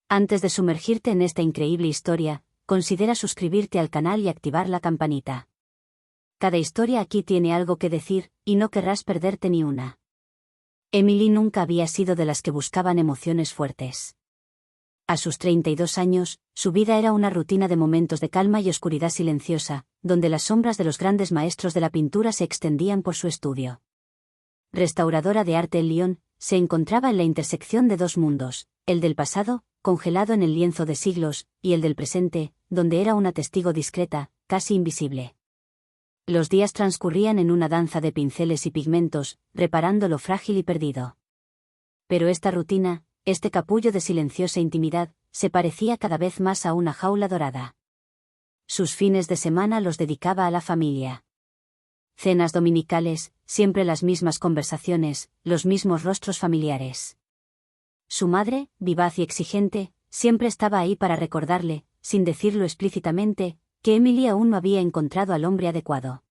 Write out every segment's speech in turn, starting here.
Antes de sumergirte en esta increíble historia, considera suscribirte al canal y activar la campanita. Cada historia aquí tiene algo que decir, y no querrás perderte ni una. Emily nunca había sido de las que buscaban emociones fuertes. A sus 32 años, su vida era una rutina de momentos de calma y oscuridad silenciosa, donde las sombras de los grandes maestros de la pintura se extendían por su estudio. Restauradora de arte en Lyon, se encontraba en la intersección de dos mundos, el del pasado, congelado en el lienzo de siglos, y el del presente, donde era una testigo discreta, casi invisible. Los días transcurrían en una danza de pinceles y pigmentos, reparando lo frágil y perdido. Pero esta rutina, este capullo de silenciosa intimidad, se parecía cada vez más a una jaula dorada. Sus fines de semana los dedicaba a la familia. Cenas dominicales, siempre las mismas conversaciones, los mismos rostros familiares. Su madre, vivaz y exigente, siempre estaba ahí para recordarle, sin decirlo explícitamente, que Emily aún no había encontrado al hombre adecuado.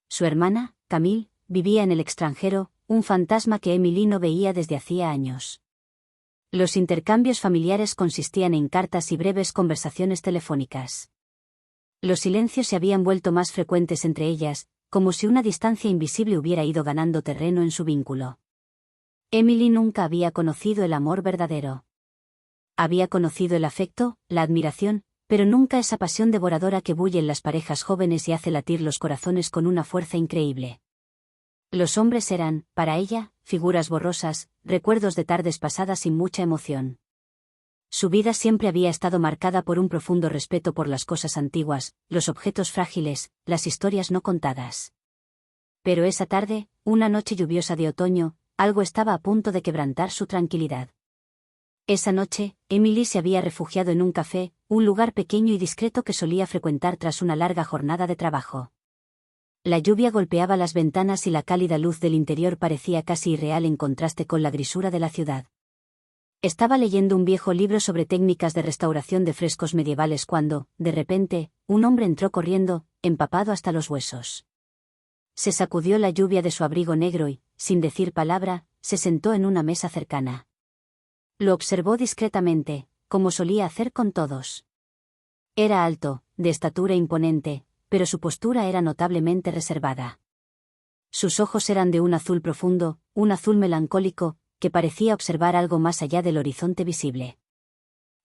Su hermana, Camille, vivía en el extranjero, un fantasma que Emily no veía desde hacía años. Los intercambios familiares consistían en cartas y breves conversaciones telefónicas. Los silencios se habían vuelto más frecuentes entre ellas, como si una distancia invisible hubiera ido ganando terreno en su vínculo. Emily nunca había conocido el amor verdadero. Había conocido el afecto, la admiración, pero nunca esa pasión devoradora que bulle en las parejas jóvenes y hace latir los corazones con una fuerza increíble. Los hombres eran, para ella, figuras borrosas, recuerdos de tardes pasadas sin mucha emoción. Su vida siempre había estado marcada por un profundo respeto por las cosas antiguas, los objetos frágiles, las historias no contadas. Pero esa tarde, una noche lluviosa de otoño, algo estaba a punto de quebrantar su tranquilidad. Esa noche, Emily se había refugiado en un café, un lugar pequeño y discreto que solía frecuentar tras una larga jornada de trabajo. La lluvia golpeaba las ventanas y la cálida luz del interior parecía casi irreal en contraste con la grisura de la ciudad. Estaba leyendo un viejo libro sobre técnicas de restauración de frescos medievales cuando, de repente, un hombre entró corriendo, empapado hasta los huesos. Se sacudió la lluvia de su abrigo negro y, sin decir palabra, se sentó en una mesa cercana. Lo observó discretamente, como solía hacer con todos. Era alto, de estatura imponente, pero su postura era notablemente reservada. Sus ojos eran de un azul profundo, un azul melancólico, que parecía observar algo más allá del horizonte visible.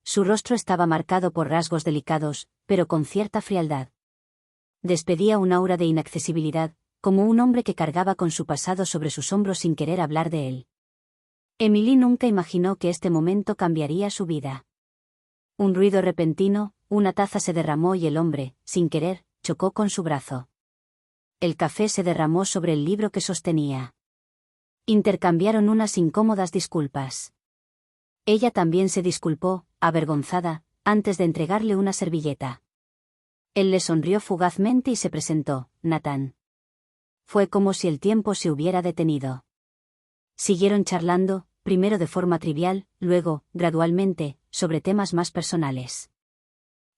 Su rostro estaba marcado por rasgos delicados, pero con cierta frialdad. Despedía un aura de inaccesibilidad, como un hombre que cargaba con su pasado sobre sus hombros sin querer hablar de él. Emily nunca imaginó que este momento cambiaría su vida. Un ruido repentino, una taza se derramó y el hombre, sin querer, chocó con su brazo. El café se derramó sobre el libro que sostenía. Intercambiaron unas incómodas disculpas. Ella también se disculpó, avergonzada, antes de entregarle una servilleta. Él le sonrió fugazmente y se presentó, Nathan. Fue como si el tiempo se hubiera detenido. Siguieron charlando, primero de forma trivial, luego, gradualmente, sobre temas más personales.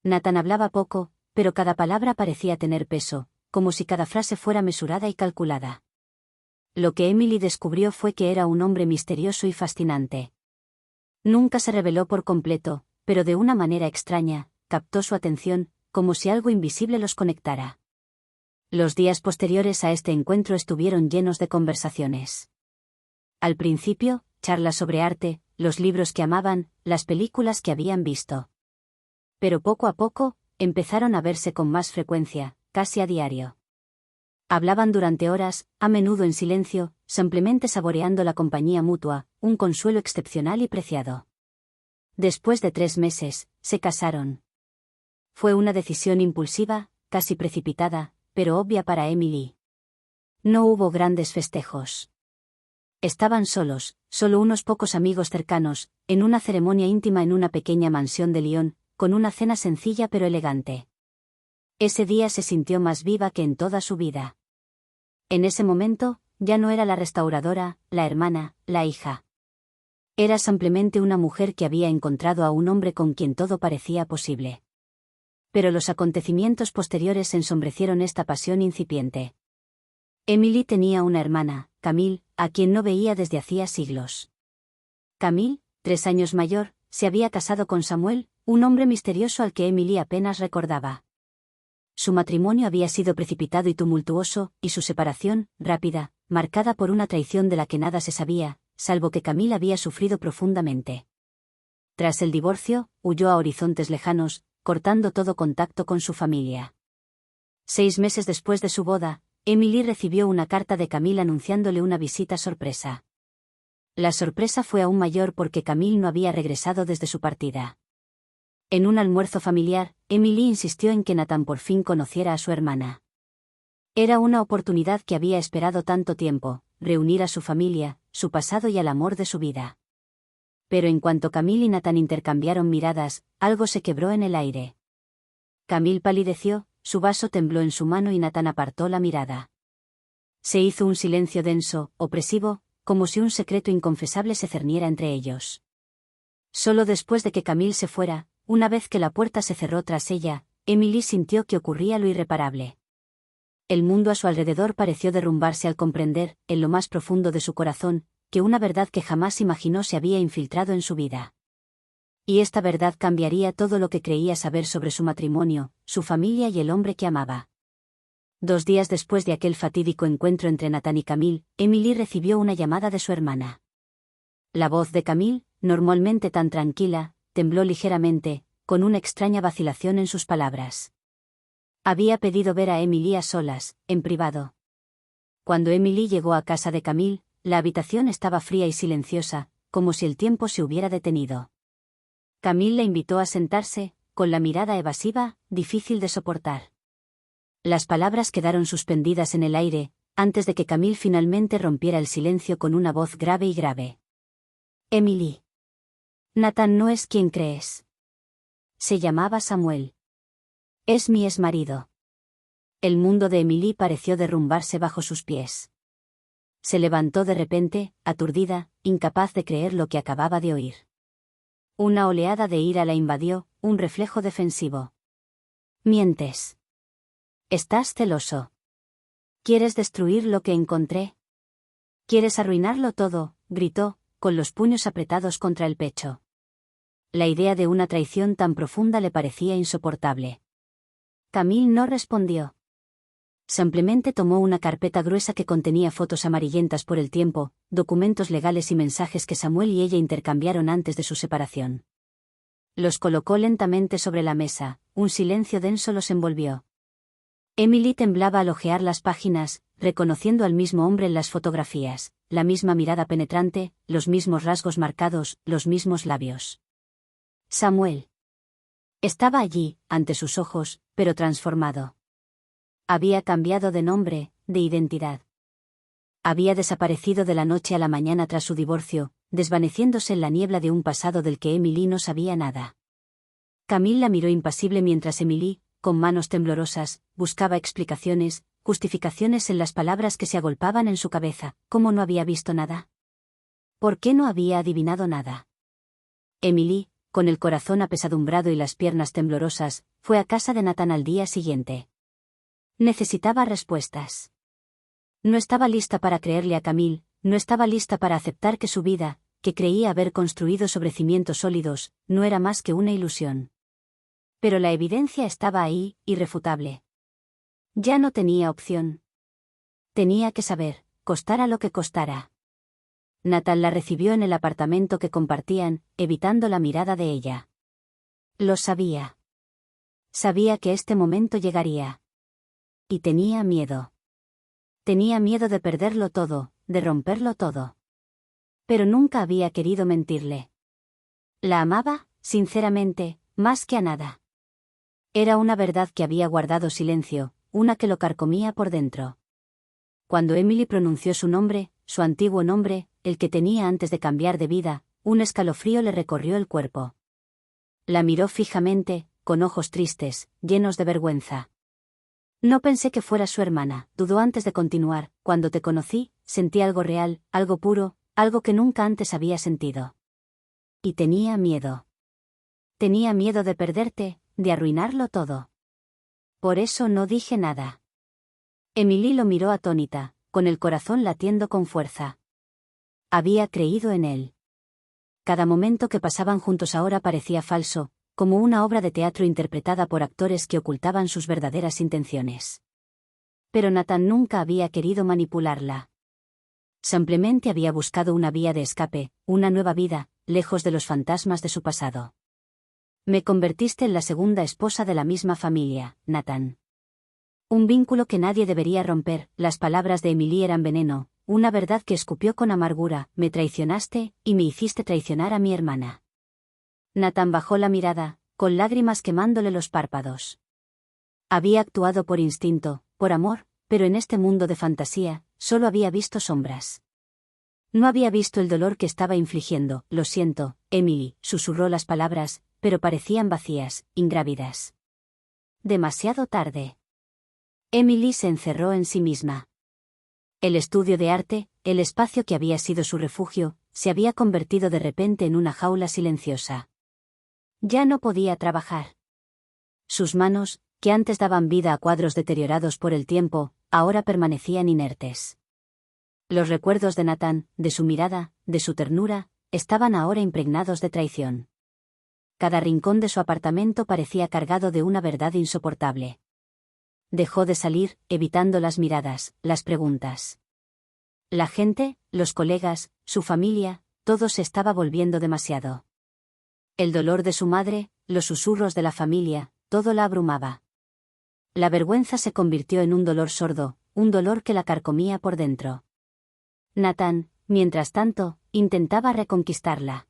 Nathan hablaba poco, pero cada palabra parecía tener peso, como si cada frase fuera mesurada y calculada. Lo que Emily descubrió fue que era un hombre misterioso y fascinante. Nunca se reveló por completo, pero de una manera extraña, captó su atención, como si algo invisible los conectara. Los días posteriores a este encuentro estuvieron llenos de conversaciones. Al principio, charlas sobre arte, los libros que amaban, las películas que habían visto. Pero poco a poco, empezaron a verse con más frecuencia, casi a diario. Hablaban durante horas, a menudo en silencio, simplemente saboreando la compañía mutua, un consuelo excepcional y preciado. Después de 3 meses, se casaron. Fue una decisión impulsiva, casi precipitada, pero obvia para Emily. No hubo grandes festejos. Estaban solos, solo unos pocos amigos cercanos, en una ceremonia íntima en una pequeña mansión de Lyon, con una cena sencilla pero elegante. Ese día se sintió más viva que en toda su vida. En ese momento, ya no era la restauradora, la hermana, la hija. Era simplemente una mujer que había encontrado a un hombre con quien todo parecía posible. Pero los acontecimientos posteriores ensombrecieron esta pasión incipiente. Emily tenía una hermana, Camille, a quien no veía desde hacía siglos. Camille, 3 años mayor, se había casado con Samuel, un hombre misterioso al que Emily apenas recordaba. Su matrimonio había sido precipitado y tumultuoso, y su separación, rápida, marcada por una traición de la que nada se sabía, salvo que Camille había sufrido profundamente. Tras el divorcio, huyó a horizontes lejanos, cortando todo contacto con su familia. 6 meses después de su boda, Emily recibió una carta de Camille anunciándole una visita sorpresa. La sorpresa fue aún mayor porque Camille no había regresado desde su partida. En un almuerzo familiar, Emily insistió en que Nathan por fin conociera a su hermana. Era una oportunidad que había esperado tanto tiempo, reunir a su familia, su pasado y al amor de su vida. Pero en cuanto Camille y Nathan intercambiaron miradas, algo se quebró en el aire. Camille palideció, su vaso tembló en su mano y Nathan apartó la mirada. Se hizo un silencio denso, opresivo, como si un secreto inconfesable se cerniera entre ellos. Solo después de que Camille se fuera, una vez que la puerta se cerró tras ella, Emily sintió que ocurría lo irreparable. El mundo a su alrededor pareció derrumbarse al comprender, en lo más profundo de su corazón, que una verdad que jamás imaginó se había infiltrado en su vida. Y esta verdad cambiaría todo lo que creía saber sobre su matrimonio, su familia y el hombre que amaba. 2 días después de aquel fatídico encuentro entre Nathan y Camille, Emily recibió una llamada de su hermana. La voz de Camille, normalmente tan tranquila, tembló ligeramente, con una extraña vacilación en sus palabras. Había pedido ver a Emily a solas, en privado. Cuando Emily llegó a casa de Camille, la habitación estaba fría y silenciosa, como si el tiempo se hubiera detenido. Camille la invitó a sentarse, con la mirada evasiva, difícil de soportar. Las palabras quedaron suspendidas en el aire, antes de que Camille finalmente rompiera el silencio con una voz grave y grave. Emily. Nathan no es quien crees. Se llamaba Samuel. Es mi exmarido. El mundo de Emily pareció derrumbarse bajo sus pies. Se levantó de repente, aturdida, incapaz de creer lo que acababa de oír. Una oleada de ira la invadió, un reflejo defensivo. Mientes. Estás celoso. ¿Quieres destruir lo que encontré? ¿Quieres arruinarlo todo?, gritó, con los puños apretados contra el pecho. La idea de una traición tan profunda le parecía insoportable. Camille no respondió. Simplemente tomó una carpeta gruesa que contenía fotos amarillentas por el tiempo, documentos legales y mensajes que Samuel y ella intercambiaron antes de su separación. Los colocó lentamente sobre la mesa, un silencio denso los envolvió. Emily temblaba al hojear las páginas, reconociendo al mismo hombre en las fotografías, la misma mirada penetrante, los mismos rasgos marcados, los mismos labios. Samuel. Estaba allí, ante sus ojos, pero transformado. Había cambiado de nombre, de identidad. Había desaparecido de la noche a la mañana tras su divorcio, desvaneciéndose en la niebla de un pasado del que Emily no sabía nada. Camille la miró impasible mientras Emily, con manos temblorosas, buscaba explicaciones, justificaciones en las palabras que se agolpaban en su cabeza. ¿Cómo no había visto nada? ¿Por qué no había adivinado nada? Emily, con el corazón apesadumbrado y las piernas temblorosas, fue a casa de Nathan al día siguiente. Necesitaba respuestas. No estaba lista para creerle a Camille, no estaba lista para aceptar que su vida, que creía haber construido sobre cimientos sólidos, no era más que una ilusión. Pero la evidencia estaba ahí, irrefutable. Ya no tenía opción. Tenía que saber, costara lo que costara. Nathan la recibió en el apartamento que compartían, evitando la mirada de ella. Lo sabía. Sabía que este momento llegaría. Y tenía miedo. Tenía miedo de perderlo todo, de romperlo todo. Pero nunca había querido mentirle. La amaba, sinceramente, más que a nada. Era una verdad que había guardado silencio, una que lo carcomía por dentro. Cuando Emily pronunció su nombre, su antiguo nombre, el que tenía antes de cambiar de vida, un escalofrío le recorrió el cuerpo. La miró fijamente, con ojos tristes, llenos de vergüenza. No pensé que fuera su hermana, dudó antes de continuar. Cuando te conocí, sentí algo real, algo puro, algo que nunca antes había sentido. Y tenía miedo. Tenía miedo de perderte, de arruinarlo todo. Por eso no dije nada. Emily lo miró atónita, con el corazón latiendo con fuerza. Había creído en él. Cada momento que pasaban juntos ahora parecía falso, como una obra de teatro interpretada por actores que ocultaban sus verdaderas intenciones. Pero Nathan nunca había querido manipularla. Simplemente había buscado una vía de escape, una nueva vida, lejos de los fantasmas de su pasado. Me convertiste en la segunda esposa de la misma familia, Nathan. Un vínculo que nadie debería romper. Las palabras de Emily eran veneno, una verdad que escupió con amargura. Me traicionaste, y me hiciste traicionar a mi hermana. Nathan bajó la mirada, con lágrimas quemándole los párpados. Había actuado por instinto, por amor, pero en este mundo de fantasía, solo había visto sombras. No había visto el dolor que estaba infligiendo. Lo siento, Emily, susurró las palabras, pero parecían vacías, ingrávidas. Demasiado tarde. Emily se encerró en sí misma. El estudio de arte, el espacio que había sido su refugio, se había convertido de repente en una jaula silenciosa. Ya no podía trabajar. Sus manos, que antes daban vida a cuadros deteriorados por el tiempo, ahora permanecían inertes. Los recuerdos de Nathan, de su mirada, de su ternura, estaban ahora impregnados de traición. Cada rincón de su apartamento parecía cargado de una verdad insoportable. Dejó de salir, evitando las miradas, las preguntas. La gente, los colegas, su familia, todo se estaba volviendo demasiado. El dolor de su madre, los susurros de la familia, todo la abrumaba. La vergüenza se convirtió en un dolor sordo, un dolor que la carcomía por dentro. Nathan, mientras tanto, intentaba reconquistarla.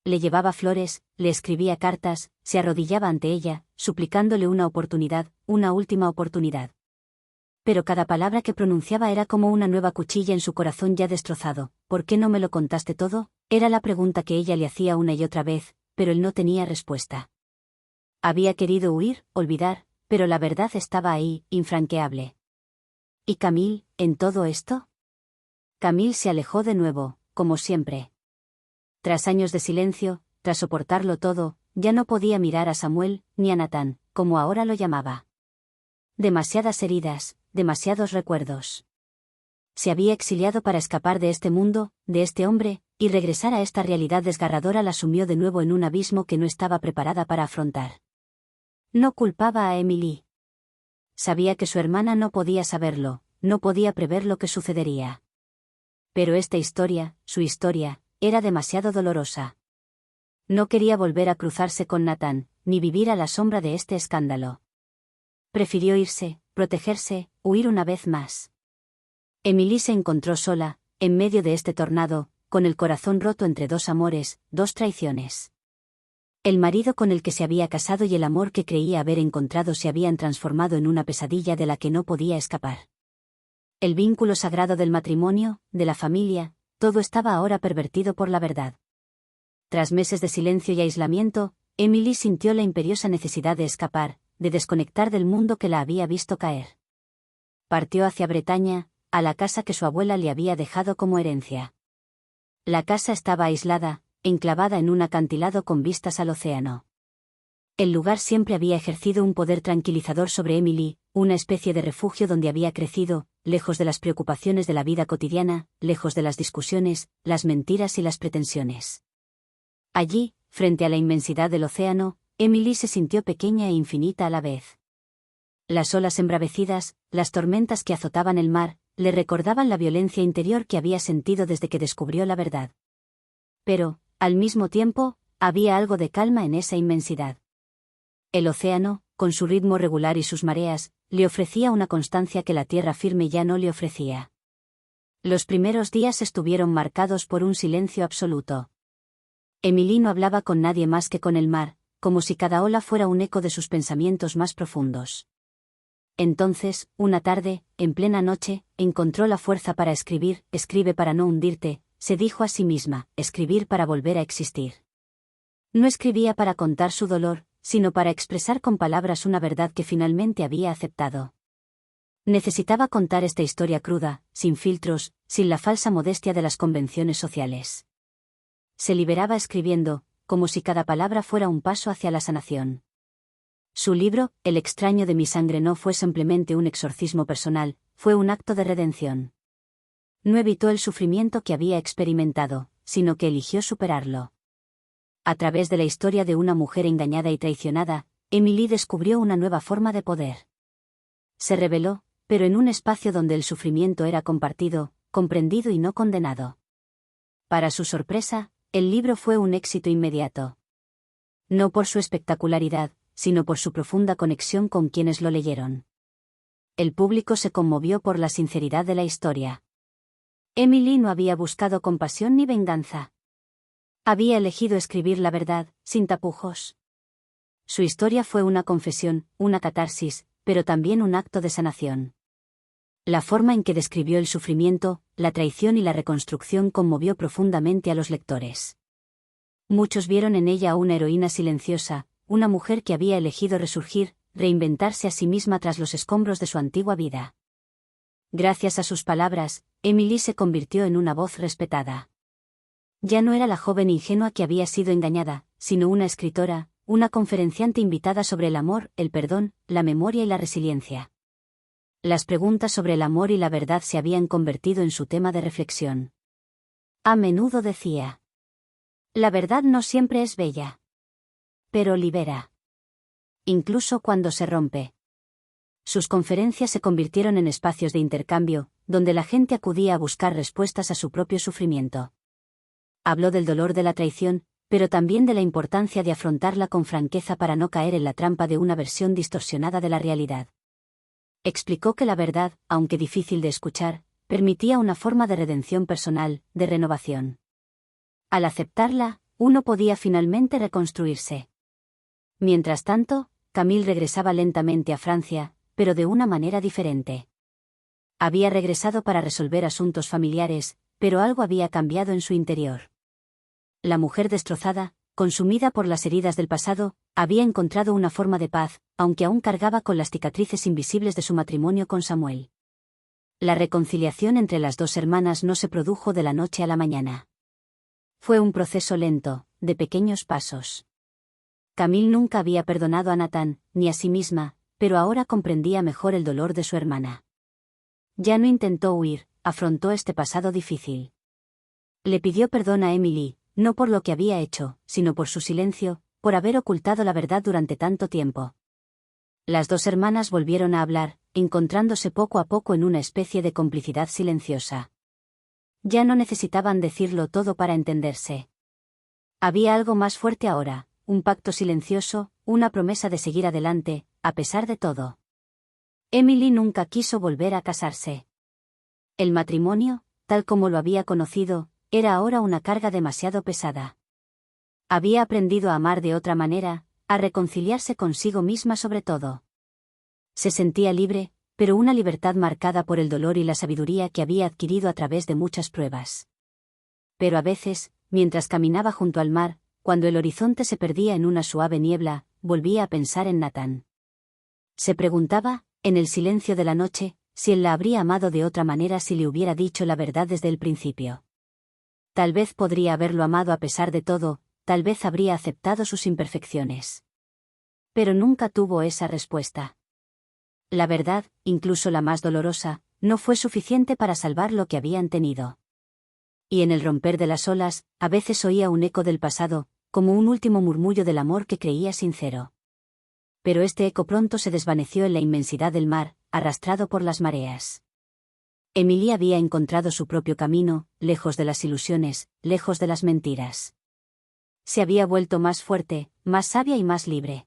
Le llevaba flores, le escribía cartas, se arrodillaba ante ella, suplicándole una oportunidad, una última oportunidad. Pero cada palabra que pronunciaba era como una nueva cuchilla en su corazón ya destrozado. ¿Por qué no me lo contaste todo? Era la pregunta que ella le hacía una y otra vez, pero él no tenía respuesta. Había querido huir, olvidar, pero la verdad estaba ahí, infranqueable. ¿Y Camille, en todo esto? Camille se alejó de nuevo, como siempre. Tras años de silencio, tras soportarlo todo, ya no podía mirar a Samuel, ni a Nathan, como ahora lo llamaba. Demasiadas heridas, demasiados recuerdos. Se había exiliado para escapar de este mundo, de este hombre, y regresar a esta realidad desgarradora la sumió de nuevo en un abismo que no estaba preparada para afrontar. No culpaba a Emily. Sabía que su hermana no podía saberlo, no podía prever lo que sucedería. Pero esta historia, su historia, era demasiado dolorosa. No quería volver a cruzarse con Nathan, ni vivir a la sombra de este escándalo. Prefirió irse, protegerse, huir una vez más. Emily se encontró sola, en medio de este tornado, con el corazón roto entre dos amores, dos traiciones. El marido con el que se había casado y el amor que creía haber encontrado se habían transformado en una pesadilla de la que no podía escapar. El vínculo sagrado del matrimonio, de la familia, todo estaba ahora pervertido por la verdad. Tras meses de silencio y aislamiento, Emily sintió la imperiosa necesidad de escapar, de desconectar del mundo que la había visto caer. Partió hacia Bretaña, a la casa que su abuela le había dejado como herencia. La casa estaba aislada, enclavada en un acantilado con vistas al océano. El lugar siempre había ejercido un poder tranquilizador sobre Emily, una especie de refugio donde había crecido, lejos de las preocupaciones de la vida cotidiana, lejos de las discusiones, las mentiras y las pretensiones. Allí, frente a la inmensidad del océano, Emily se sintió pequeña e infinita a la vez. Las olas embravecidas, las tormentas que azotaban el mar, le recordaban la violencia interior que había sentido desde que descubrió la verdad. Pero, al mismo tiempo, había algo de calma en esa inmensidad. El océano, con su ritmo regular y sus mareas, le ofrecía una constancia que la tierra firme ya no le ofrecía. Los primeros días estuvieron marcados por un silencio absoluto. Emily no hablaba con nadie más que con el mar, como si cada ola fuera un eco de sus pensamientos más profundos. Entonces, una tarde, en plena noche, encontró la fuerza para escribir. Escribe para no hundirte, se dijo a sí misma, escribir para volver a existir. No escribía para contar su dolor, sino para expresar con palabras una verdad que finalmente había aceptado. Necesitaba contar esta historia cruda, sin filtros, sin la falsa modestia de las convenciones sociales. Se liberaba escribiendo, como si cada palabra fuera un paso hacia la sanación. Su libro, El extraño de mi sangre, no fue simplemente un exorcismo personal, fue un acto de redención. No evitó el sufrimiento que había experimentado, sino que eligió superarlo. A través de la historia de una mujer engañada y traicionada, Emily descubrió una nueva forma de poder. Se rebeló, pero en un espacio donde el sufrimiento era compartido, comprendido y no condenado. Para su sorpresa, el libro fue un éxito inmediato. No por su espectacularidad, sino por su profunda conexión con quienes lo leyeron. El público se conmovió por la sinceridad de la historia. Emily no había buscado compasión ni venganza. Había elegido escribir la verdad, sin tapujos. Su historia fue una confesión, una catarsis, pero también un acto de sanación. La forma en que describió el sufrimiento, la traición y la reconstrucción conmovió profundamente a los lectores. Muchos vieron en ella a una heroína silenciosa, una mujer que había elegido resurgir, reinventarse a sí misma tras los escombros de su antigua vida. Gracias a sus palabras, Emily se convirtió en una voz respetada. Ya no era la joven ingenua que había sido engañada, sino una escritora, una conferenciante invitada sobre el amor, el perdón, la memoria y la resiliencia. Las preguntas sobre el amor y la verdad se habían convertido en su tema de reflexión. A menudo decía: la verdad no siempre es bella, pero libera. Incluso cuando se rompe. Sus conferencias se convirtieron en espacios de intercambio, donde la gente acudía a buscar respuestas a su propio sufrimiento. Habló del dolor de la traición, pero también de la importancia de afrontarla con franqueza para no caer en la trampa de una versión distorsionada de la realidad. Explicó que la verdad, aunque difícil de escuchar, permitía una forma de redención personal, de renovación. Al aceptarla, uno podía finalmente reconstruirse. Mientras tanto, Camille regresaba lentamente a Francia, pero de una manera diferente. Había regresado para resolver asuntos familiares, pero algo había cambiado en su interior. La mujer destrozada, consumida por las heridas del pasado, había encontrado una forma de paz, aunque aún cargaba con las cicatrices invisibles de su matrimonio con Samuel. La reconciliación entre las dos hermanas no se produjo de la noche a la mañana. Fue un proceso lento, de pequeños pasos. Camille nunca había perdonado a Nathan, ni a sí misma, pero ahora comprendía mejor el dolor de su hermana. Ya no intentó huir, afrontó este pasado difícil. Le pidió perdón a Emily, no por lo que había hecho, sino por su silencio, por haber ocultado la verdad durante tanto tiempo. Las dos hermanas volvieron a hablar, encontrándose poco a poco en una especie de complicidad silenciosa. Ya no necesitaban decirlo todo para entenderse. Había algo más fuerte ahora, un pacto silencioso, una promesa de seguir adelante, a pesar de todo. Emily nunca quiso volver a casarse. El matrimonio, tal como lo había conocido, era ahora una carga demasiado pesada. Había aprendido a amar de otra manera, a reconciliarse consigo misma sobre todo. Se sentía libre, pero una libertad marcada por el dolor y la sabiduría que había adquirido a través de muchas pruebas. Pero a veces, mientras caminaba junto al mar, cuando el horizonte se perdía en una suave niebla, volvía a pensar en Nathan. Se preguntaba, en el silencio de la noche, si él la habría amado de otra manera si le hubiera dicho la verdad desde el principio. Tal vez podría haberlo amado a pesar de todo, tal vez habría aceptado sus imperfecciones. Pero nunca tuvo esa respuesta. La verdad, incluso la más dolorosa, no fue suficiente para salvar lo que habían tenido. Y en el romper de las olas, a veces oía un eco del pasado, como un último murmullo del amor que creía sincero. Pero este eco pronto se desvaneció en la inmensidad del mar, arrastrado por las mareas. Emily había encontrado su propio camino, lejos de las ilusiones, lejos de las mentiras. Se había vuelto más fuerte, más sabia y más libre.